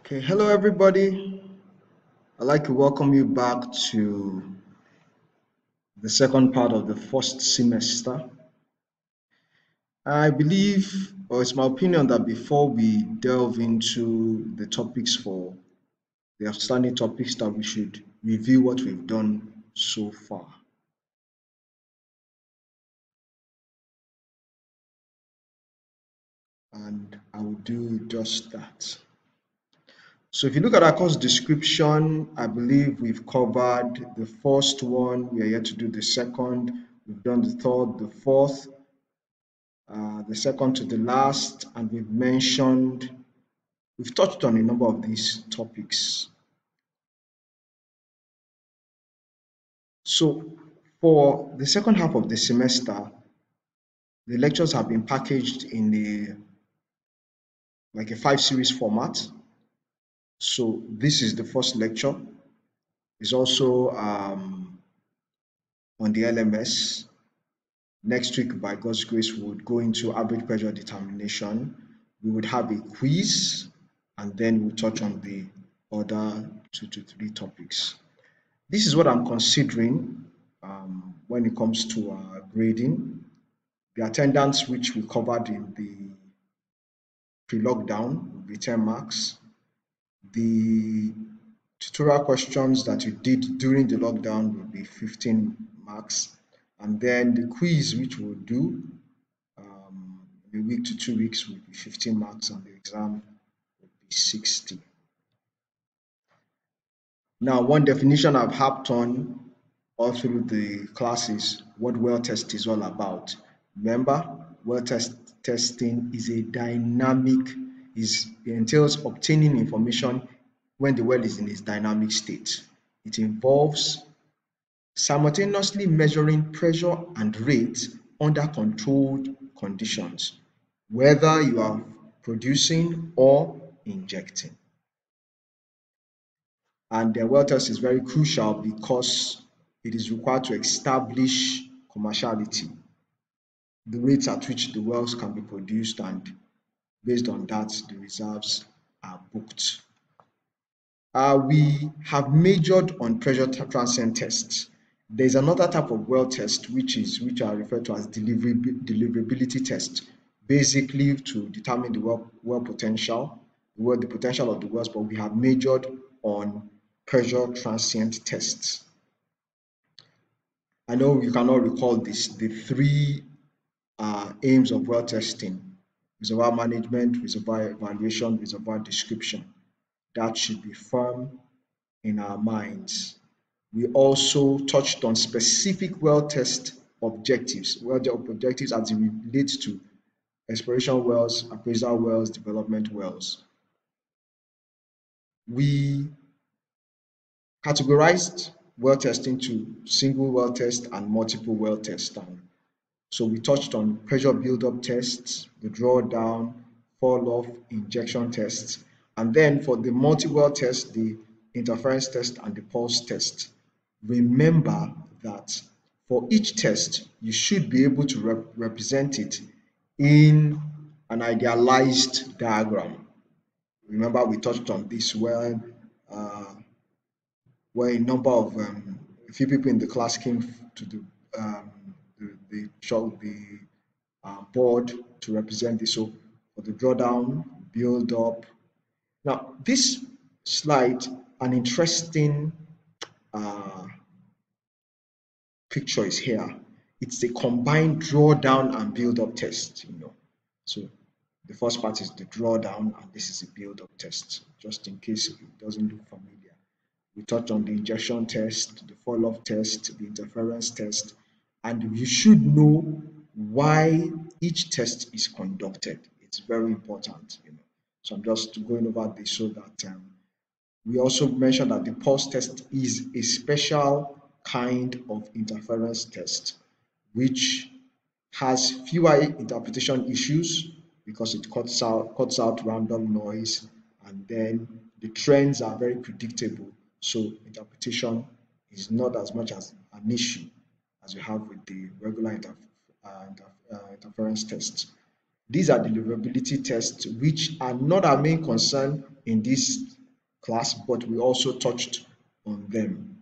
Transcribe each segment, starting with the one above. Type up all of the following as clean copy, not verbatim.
Okay, hello everybody. I'd like to welcome you back to the second part of the first semester. I believe, or it's my opinion, that before we delve into the topics for the outstanding topics, that we should review what we've done so far. And I will do just that. So if you look at our course description, I believe we've covered the first one. We are yet to do the second. We've done the third, the fourth, the second to the last, and we've touched on a number of these topics. So for the second half of the semester, the lectures have been packaged in a 5-series format. So this is the first lecture. It's also on the LMS. Next week, by God's grace, we would go into average pressure determination. We would have a quiz, and then we'll touch on the other 2 to 3 topics. This is what I'm considering when it comes to grading. The attendance which we covered in the pre-lockdown will be 10 marks. The tutorial questions that you did during the lockdown will be 15 marks. And then the quiz which we'll do in a week to 2 weeks will be 15 marks, and the exam will be 60. Now, one definition I've harped on all through the classes, what well test is all about. Remember, well testing is a dynamic, it entails obtaining information when the well is in its dynamic state. It involves simultaneously measuring pressure and rate under controlled conditions, whether you are producing or injecting. And the well test is very crucial because it is required to establish commerciality, the rates at which the wells can be produced, and based on that, the reserves are booked. We have majored on pressure transient tests. There's another type of well test which are referred to as deliverability tests, basically to determine the well potential, the potential of the wells, but we have majored on pressure transient tests. I know you cannot recall this, the 3 aims of well testing: reservoir management, reservoir evaluation, reservoir description. That should be firm in our minds. We also touched on specific well test objectives, objectives as it relates to exploration wells, appraisal wells, development wells. We categorized well testing to single well test and multiple well test. So we touched on pressure build-up tests, the drawdown, fall-off, injection tests, and then for the multi-well test, the interference test and the pulse test. Remember that for each test, you should be able to represent it in an idealized diagram. Remember, we touched on this where a number of a few people in the class came to the board to represent this. So for the drawdown, build up. Now this slide, an interesting picture is here. It's a combined drawdown and build up test. So the first part is the drawdown, and this is a build up test, just in case it doesn't look familiar. We touched on the injection test, the fall-off test, the interference test, and you should know why each test is conducted. It's very important, So I'm just going over this so that we also mentioned that the pulse test is a special kind of interference test which has fewer interpretation issues because it cuts out random noise, and then the trends are very predictable. So interpretation is not as much as an issue as you have with the regular interference tests. These are deliverability tests, which are not our main concern in this class, but we also touched on them.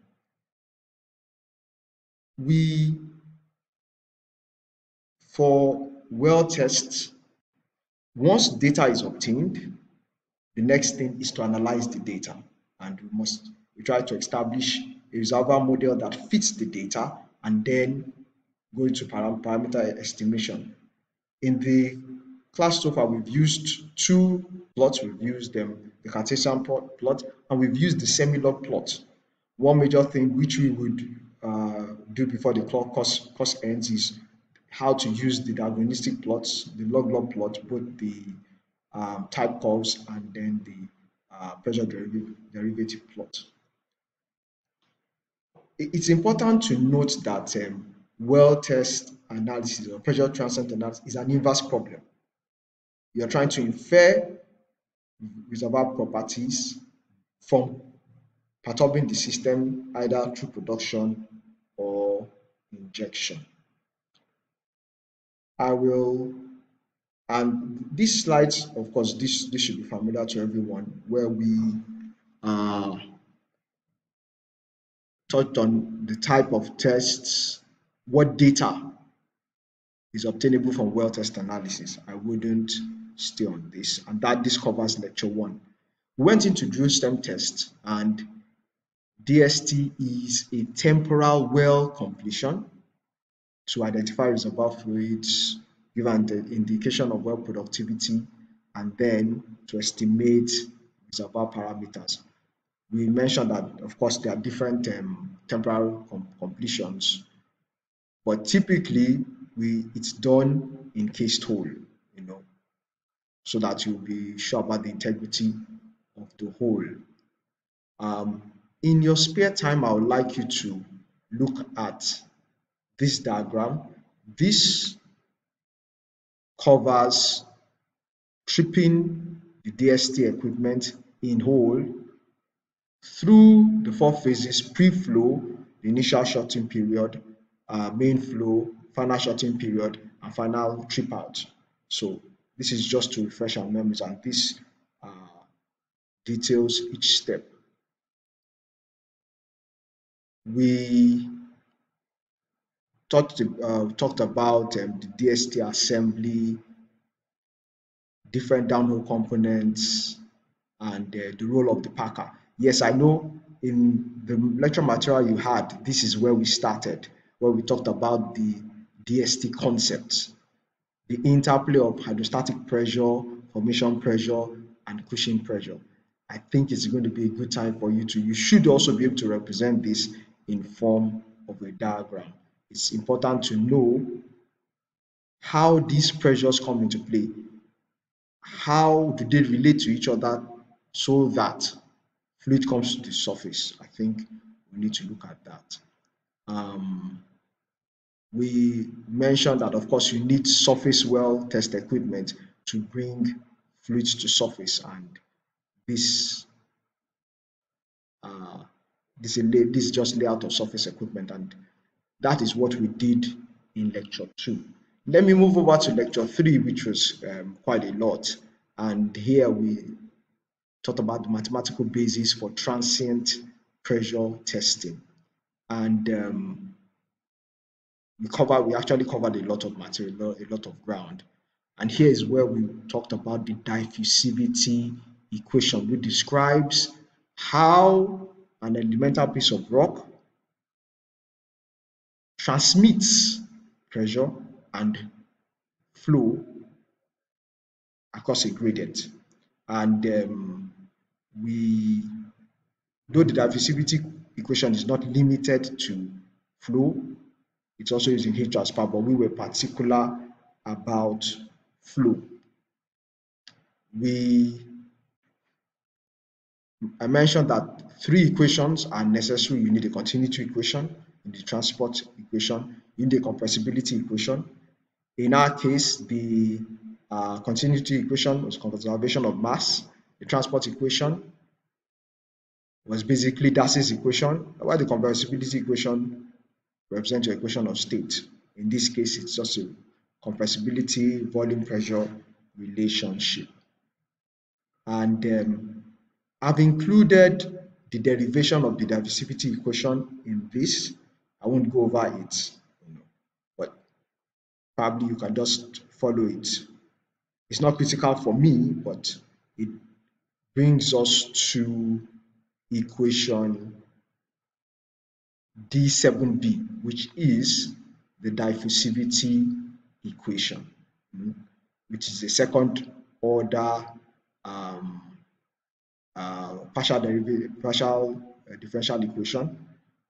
For well tests, once data is obtained, the next thing is to analyze the data, and we try to establish a reservoir model that fits the data and then go into parameter estimation. In the class so far, we've used two plots. We've used the Cartesian plot, and we've used the semi-log plot. One major thing which we would do before the course ends is how to use the diagnostic plots, the log-log plot, both the type curves and then the pressure derivative plot. It's important to note that well test analysis or pressure transient analysis is an inverse problem. You're trying to infer reservoir properties from perturbing the system either through production or injection. And these slides, of course, this should be familiar to everyone, where we touched on the type of tests, what data is obtainable from well test analysis. I wouldn't stay on this, and this covers lecture 1. We went into drill stem test, and DST is a temporal well completion to identify reservoir fluids, give an indication of well productivity, and then to estimate reservoir parameters. We mentioned that, of course, there are different temporal completions, but typically it's done in cased hole, so that you'll be sure about the integrity of the hole. In your spare time, I would like you to look at this diagram. This covers tripping the DST equipment in hole through the 4 phases: pre-flow, the initial shorting period, main flow, final shorting period, and final trip out. So this is just to refresh our memories, and this details each step. We talked about the DST assembly, different downhole components, and the role of the packer. Yes, I know in the lecture material you had, this is where we started, where we talked about the DST concepts, the interplay of hydrostatic pressure, formation pressure, and cushion pressure. I think it's going to be a good time for you should also be able to represent this in form of a diagram. It's important to know how these pressures come into play. How do they relate to each other so that fluid comes to the surface? I think we need to look at that. We mentioned that, of course, you need surface well test equipment to bring fluids to surface, and this is just layout of surface equipment, and that is what we did in lecture 2. Let me move over to lecture 3, which was quite a lot, and here we talked about the mathematical basis for transient pressure testing, and we actually covered a lot of material, a lot of ground, and here is where we talked about the diffusivity equation, which describes how an elemental piece of rock transmits pressure and flow across a gradient. And though the diffusivity equation is not limited to flow, it's also using heat transfer, but we were particular about flow. I mentioned that 3 equations are necessary. You need a continuity equation, you need a transport equation, you need a compressibility equation. In our case, the continuity equation was conservation of mass. The transport equation was basically Darcy's equation, while the compressibility equation represents your equation of state. In this case, it's just a compressibility volume pressure relationship. And I've included the derivation of the diffusivity equation in this. I won't go over it, but probably you can just follow it. It's not critical for me, but it brings us to equation D7b, which is the diffusivity equation, which is a second order partial differential equation,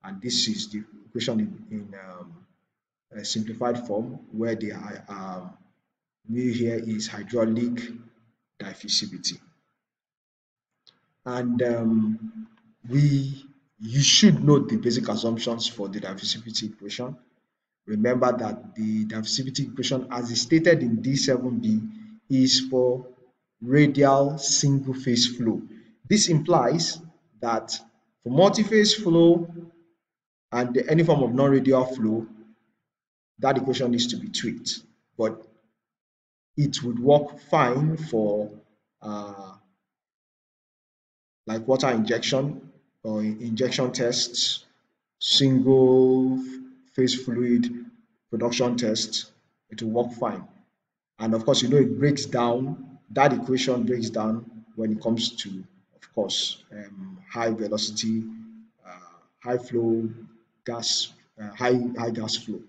and this is the equation in a simplified form, where the mu here is hydraulic diffusivity. And you should note the basic assumptions for the diffusivity equation. Remember that the diffusivity equation, as is stated in D7b, is for radial single phase flow. This implies that for multi-phase flow and any form of non-radial flow, that equation needs to be tweaked, but it would work fine for like water injection or injection tests, single phase fluid production tests. It will work fine. And of course, it breaks down, that equation breaks down when it comes to, of course, high velocity, high flow gas, high gas flow.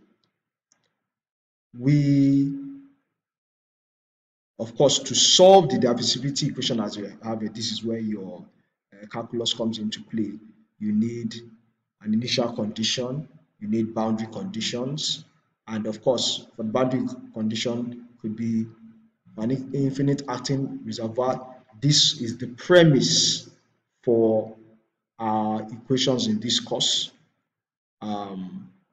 Of course, to solve the diffusivity equation as you have it, this is where your calculus comes into play. You need an initial condition, you need boundary conditions, and of course, for the boundary condition could be an infinite acting reservoir. This is the premise for our equations in this course.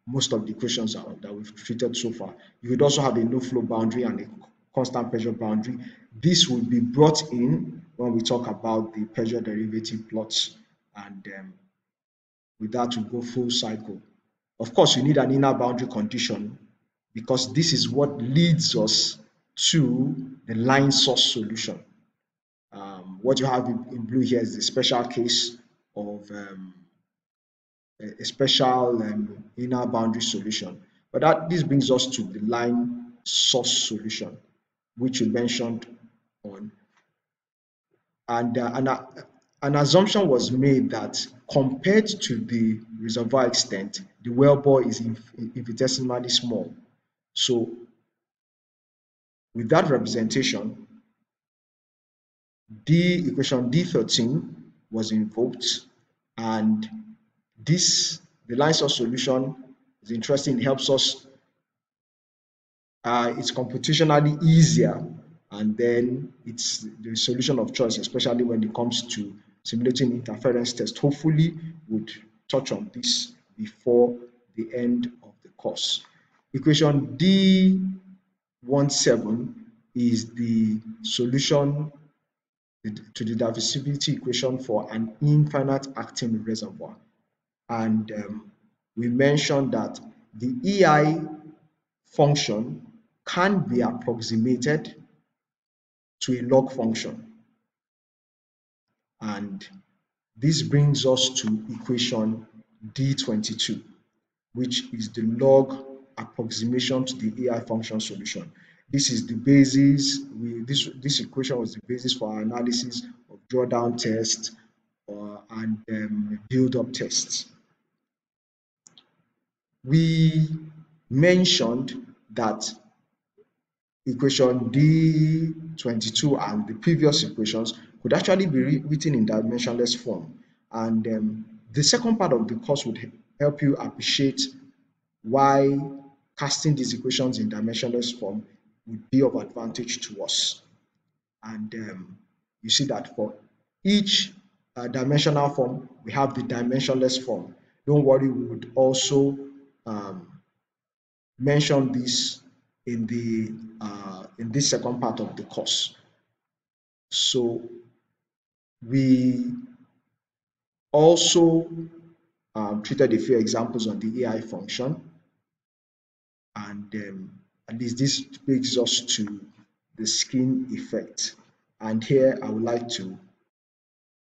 Most of the equations that we've treated so far. You could also have a no flow boundary and a constant pressure boundary. This will be brought in when we talk about the pressure derivative plots, and with that we'll go full cycle. Of course, you need an inner boundary condition, because this is what leads us to the line source solution. What you have in blue here is the special case of a special inner boundary solution. But this brings us to the line source solution, which we mentioned on. And an assumption was made that compared to the reservoir extent, the wellbore is infinitesimally small. So with that representation, the equation D13 was invoked, and the line source solution is interesting. It helps us, it's computationally easier, and then it's the solution of choice, especially when it comes to simulating interference test. Hopefully, we'll touch on this before the end of the course. Equation D17 is the solution to the diffusivity equation for an infinite acting reservoir. And we mentioned that the EI function can be approximated to a log function. And this brings us to equation D22, which is the log approximation to the EI function solution. This is the basis, this equation was the basis for our analysis of drawdown tests and build-up tests. We mentioned that equation D22 and the previous equations could actually be written in dimensionless form. And the second part of the course would help you appreciate why casting these equations in dimensionless form would be of advantage to us. And you see that for each dimensional form, we have the dimensionless form. Don't worry, we would also mention this in this second part of the course. So we also treated a few examples on the EI function, and at least this brings us to the skin effect. And here I would like to